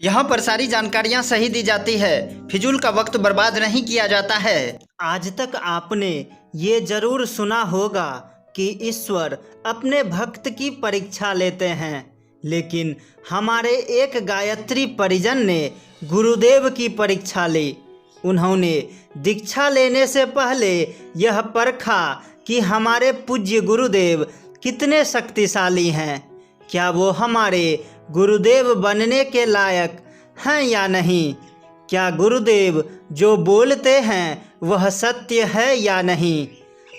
यहाँ पर सारी जानकारियाँ सही दी जाती है, फिजूल का वक्त बर्बाद नहीं किया जाता है। आज तक आपने ये जरूर सुना होगा कि ईश्वर अपने भक्त की परीक्षा लेते हैं, लेकिन हमारे एक गायत्री परिजन ने गुरुदेव की परीक्षा ली। उन्होंने दीक्षा लेने से पहले यह परखा कि हमारे पूज्य गुरुदेव कितने शक्तिशाली हैं, क्या वो हमारे गुरुदेव बनने के लायक हैं या नहीं, क्या गुरुदेव जो बोलते हैं वह सत्य है या नहीं।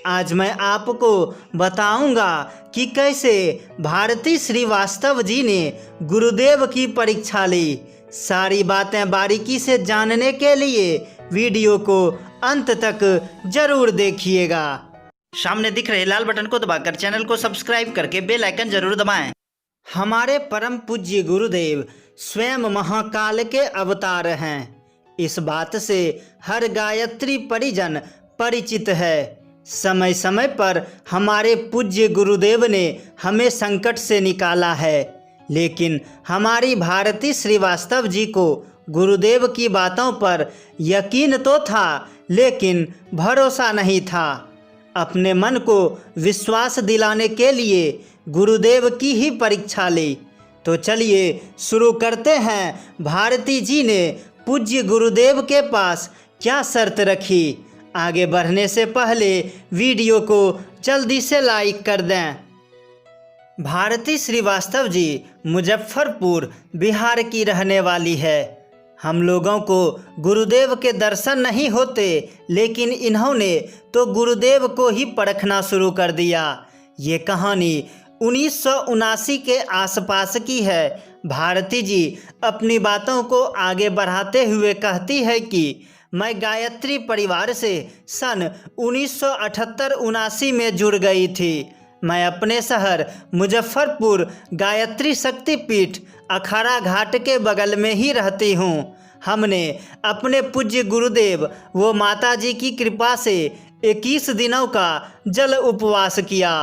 आज मैं आपको बताऊंगा कि कैसे भारती श्रीवास्तव जी ने गुरुदेव की परीक्षा ली। सारी बातें बारीकी से जानने के लिए वीडियो को अंत तक जरूर देखिएगा। सामने दिख रहे लाल बटन को दबाकर चैनल को सब्सक्राइब करके बेल आइकन जरूर दबाएं। हमारे परम पूज्य गुरुदेव स्वयं महाकाल के अवतार हैं। इस बात से हर गायत्री परिजन परिचित है। समय समय पर हमारे पूज्य गुरुदेव ने हमें संकट से निकाला है, लेकिन हमारी भारती श्रीवास्तव जी को गुरुदेव की बातों पर यकीन तो था, लेकिन भरोसा नहीं था। अपने मन को विश्वास दिलाने के लिए गुरुदेव की ही परीक्षा ली। तो चलिए शुरू करते हैं। भारती जी ने पूज्य गुरुदेव के पास क्या शर्त रखी। आगे बढ़ने से पहले वीडियो को जल्दी से लाइक कर दें। भारती श्रीवास्तव जी मुजफ्फरपुर बिहार की रहने वाली है। हम लोगों को गुरुदेव के दर्शन नहीं होते, लेकिन इन्होंने तो गुरुदेव को ही परखना शुरू कर दिया। ये कहानी 1979 के आसपास की है। भारती जी अपनी बातों को आगे बढ़ाते हुए कहती है कि मैं गायत्री परिवार से सन 1978-79 में जुड़ गई थी। मैं अपने शहर मुजफ्फरपुर गायत्री शक्तिपीठ अखाड़ा घाट के बगल में ही रहती हूँ। हमने अपने पूज्य गुरुदेव व माता जी की कृपा से 21 दिनों का जल उपवास किया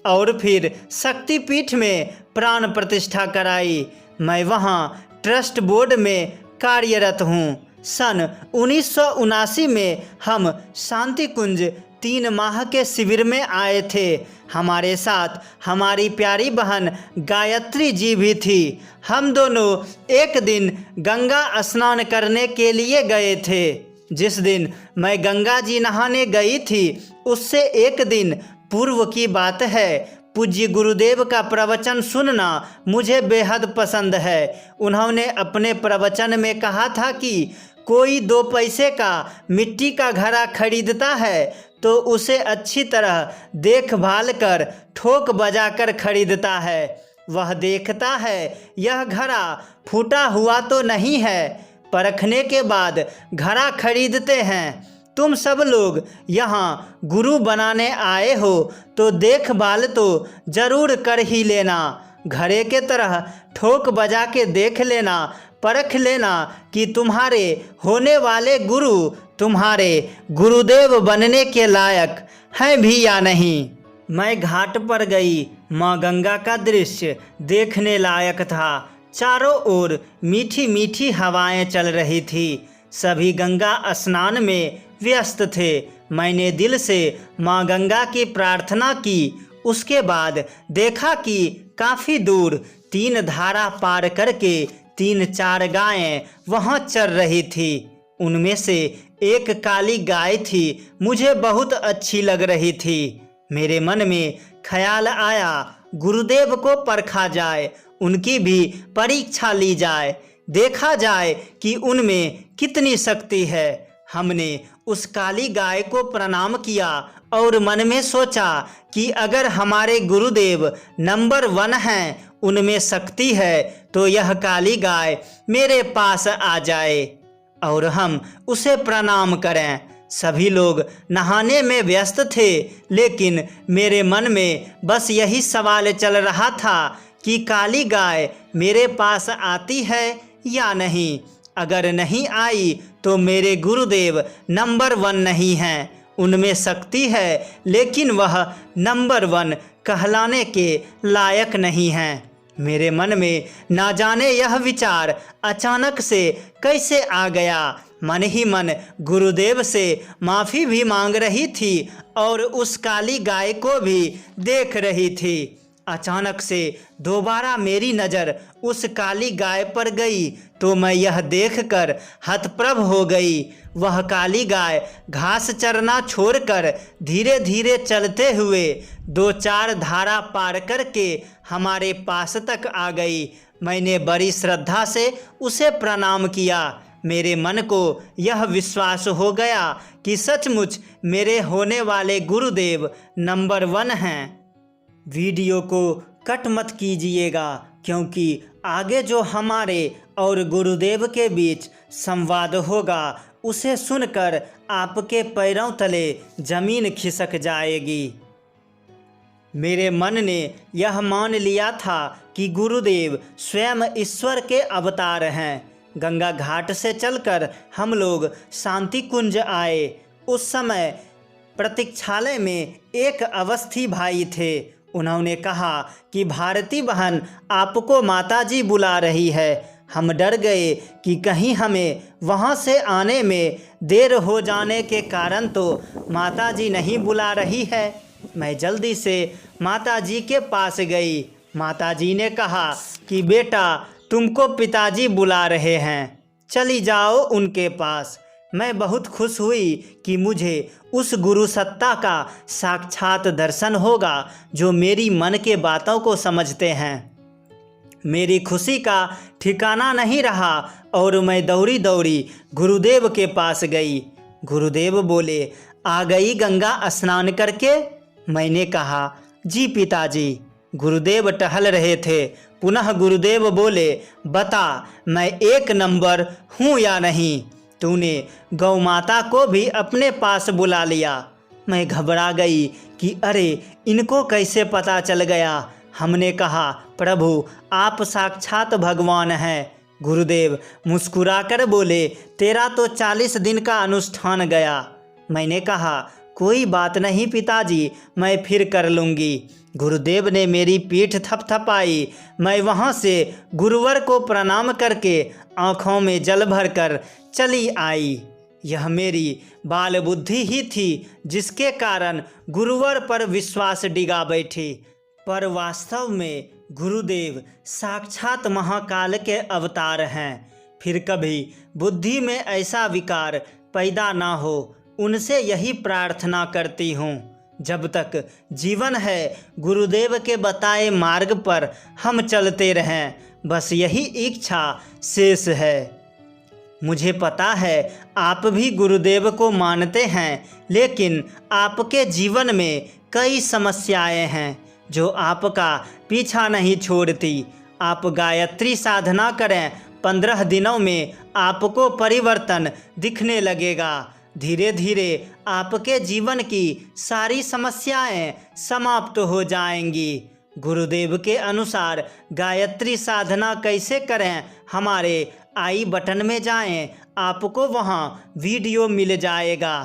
और फिर शक्तिपीठ में प्राण प्रतिष्ठा कराई। मैं वहाँ ट्रस्ट बोर्ड में कार्यरत हूँ। सन 1979 में हम शांति कुंज 3 माह के शिविर में आए थे। हमारे साथ हमारी प्यारी बहन गायत्री जी भी थी। हम दोनों एक दिन गंगा स्नान करने के लिए गए थे। जिस दिन मैं गंगा जी नहाने गई थी, उससे एक दिन पूर्व की बात है। पूज्य गुरुदेव का प्रवचन सुनना मुझे बेहद पसंद है। उन्होंने अपने प्रवचन में कहा था कि कोई 2 पैसे का मिट्टी का घड़ा खरीदता है तो उसे अच्छी तरह देखभाल कर ठोक बजाकर खरीदता है। वह देखता है यह घड़ा फूटा हुआ तो नहीं है, परखने के बाद घड़ा खरीदते हैं। तुम सब लोग यहाँ गुरु बनाने आए हो तो देखभाल तो जरूर कर ही लेना। घड़े के तरह ठोक बजा के देख लेना, परख लेना कि तुम्हारे होने वाले गुरु तुम्हारे गुरुदेव बनने के लायक हैं भी या नहीं। मैं घाट पर गई। माँ गंगा का दृश्य देखने लायक था। चारों ओर मीठी मीठी हवाएं चल रही थी। सभी गंगा स्नान में व्यस्त थे। मैंने दिल से माँ गंगा की प्रार्थना की। उसके बाद देखा कि काफ़ी दूर 3 धारा पार करके 3-4 गायें वहाँ चर रही थी। उनमें से एक काली गाय थी। मुझे बहुत अच्छी लग रही थी। मेरे मन में ख्याल आया गुरुदेव को परखा जाए, उनकी भी परीक्षा ली जाए, देखा जाए कि उनमें कितनी शक्ति है। हमने उस काली गाय को प्रणाम किया और मन में सोचा कि अगर हमारे गुरुदेव नंबर 1 हैं, उनमें शक्ति है, तो यह काली गाय मेरे पास आ जाए और हम उसे प्रणाम करें। सभी लोग नहाने में व्यस्त थे, लेकिन मेरे मन में बस यही सवाल चल रहा था कि काली गाय मेरे पास आती है या नहीं। अगर नहीं आई तो मेरे गुरुदेव नंबर 1 नहीं हैं। उनमें शक्ति है, लेकिन वह नंबर 1 कहलाने के लायक नहीं हैं। मेरे मन में ना जाने यह विचार अचानक से कैसे आ गया। मन ही मन गुरुदेव से माफ़ी भी मांग रही थी और उस काली गाय को भी देख रही थी। अचानक से दोबारा मेरी नज़र उस काली गाय पर गई तो मैं यह देखकर हतप्रभ हो गई। वह काली गाय घास चरना छोड़कर धीरे धीरे चलते हुए 2-4 धारा पार करके हमारे पास तक आ गई। मैंने बड़ी श्रद्धा से उसे प्रणाम किया। मेरे मन को यह विश्वास हो गया कि सचमुच मेरे होने वाले गुरुदेव नंबर 1 हैं। वीडियो को कट मत कीजिएगा क्योंकि आगे जो हमारे और गुरुदेव के बीच संवाद होगा उसे सुनकर आपके पैरों तले जमीन खिसक जाएगी। मेरे मन ने यह मान लिया था कि गुरुदेव स्वयं ईश्वर के अवतार हैं। गंगा घाट से चलकर हम लोग शांति कुंज आए। उस समय प्रतीक्षालय में एक अवस्थी भाई थे। उन्होंने कहा कि भारती बहन आपको माताजी बुला रही है। हम डर गए कि कहीं हमें वहां से आने में देर हो जाने के कारण तो माताजी नहीं बुला रही है। मैं जल्दी से माताजी के पास गई। माताजी ने कहा कि बेटा तुमको पिताजी बुला रहे हैं, चली जाओ उनके पास। मैं बहुत खुश हुई कि मुझे उस गुरु सत्ता का साक्षात दर्शन होगा जो मेरी मन के बातों को समझते हैं। मेरी खुशी का ठिकाना नहीं रहा और मैं दौड़ी दौड़ी गुरुदेव के पास गई। गुरुदेव बोले, आ गई गंगा स्नान करके? मैंने कहा, जी पिताजी। गुरुदेव टहल रहे थे। पुनः गुरुदेव बोले, बता मैं 1 नंबर हूँ या नहीं? तूने गौ माता को भी अपने पास बुला लिया। मैं घबरा गई कि अरे इनको कैसे पता चल गया। हमने कहा, प्रभु आप साक्षात भगवान हैं। गुरुदेव मुस्कुराकर बोले, तेरा तो 40 दिन का अनुष्ठान गया। मैंने कहा, कोई बात नहीं पिताजी, मैं फिर कर लूँगी। गुरुदेव ने मेरी पीठ थपथपाई। मैं वहाँ से गुरुवर को प्रणाम करके आँखों में जल भरकर चली आई। यह मेरी बाल बुद्धि ही थी जिसके कारण गुरुवर पर विश्वास डिगा बैठी, पर वास्तव में गुरुदेव साक्षात महाकाल के अवतार हैं। फिर कभी बुद्धि में ऐसा विकार पैदा ना हो, उनसे यही प्रार्थना करती हूँ। जब तक जीवन है गुरुदेव के बताए मार्ग पर हम चलते रहें, बस यही इच्छा शेष है। मुझे पता है आप भी गुरुदेव को मानते हैं, लेकिन आपके जीवन में कई समस्याएं हैं जो आपका पीछा नहीं छोड़ती। आप गायत्री साधना करें, 15 दिनों में आपको परिवर्तन दिखने लगेगा। धीरे धीरे आपके जीवन की सारी समस्याएं समाप्त हो जाएंगी। गुरुदेव के अनुसार गायत्री साधना कैसे करें, हमारे आई बटन में जाएं, आपको वहां वीडियो मिल जाएगा।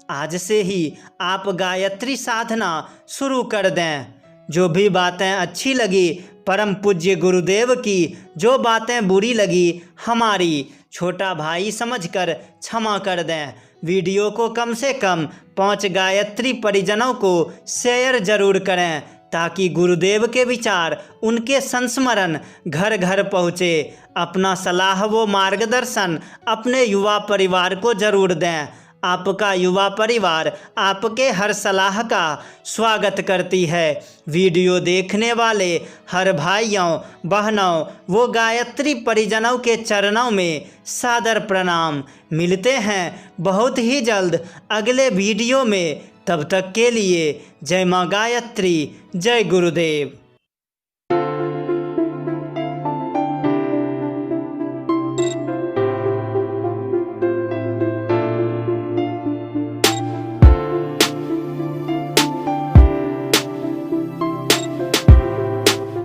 आज से ही आप गायत्री साधना शुरू कर दें। जो भी बातें अच्छी लगी परम पूज्य गुरुदेव की, जो बातें बुरी लगी हमारी, छोटा भाई समझकर क्षमा कर दें। वीडियो को कम से कम 5 गायत्री परिजनों को शेयर जरूर करें ताकि गुरुदेव के विचार, उनके संस्मरण घर घर पहुँचे। अपना सलाह व मार्गदर्शन अपने युवा परिवार को जरूर दें। आपका युवा परिवार आपके हर सलाह का स्वागत करती है। वीडियो देखने वाले हर भाइयों बहनों वो गायत्री परिजनों के चरणों में सादर प्रणाम। मिलते हैं बहुत ही जल्द अगले वीडियो में। तब तक के लिए जय माँ गायत्री, जय गुरुदेव।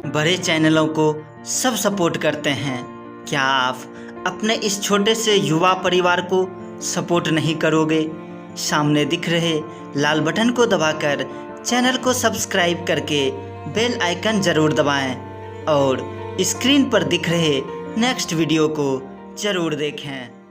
बड़े चैनलों को सब सपोर्ट करते हैं, क्या आप अपने इस छोटे से युवा परिवार को सपोर्ट नहीं करोगे? सामने दिख रहे लाल बटन को दबाकर चैनल को सब्सक्राइब करके बेल आइकन ज़रूर दबाएं और स्क्रीन पर दिख रहे नेक्स्ट वीडियो को ज़रूर देखें।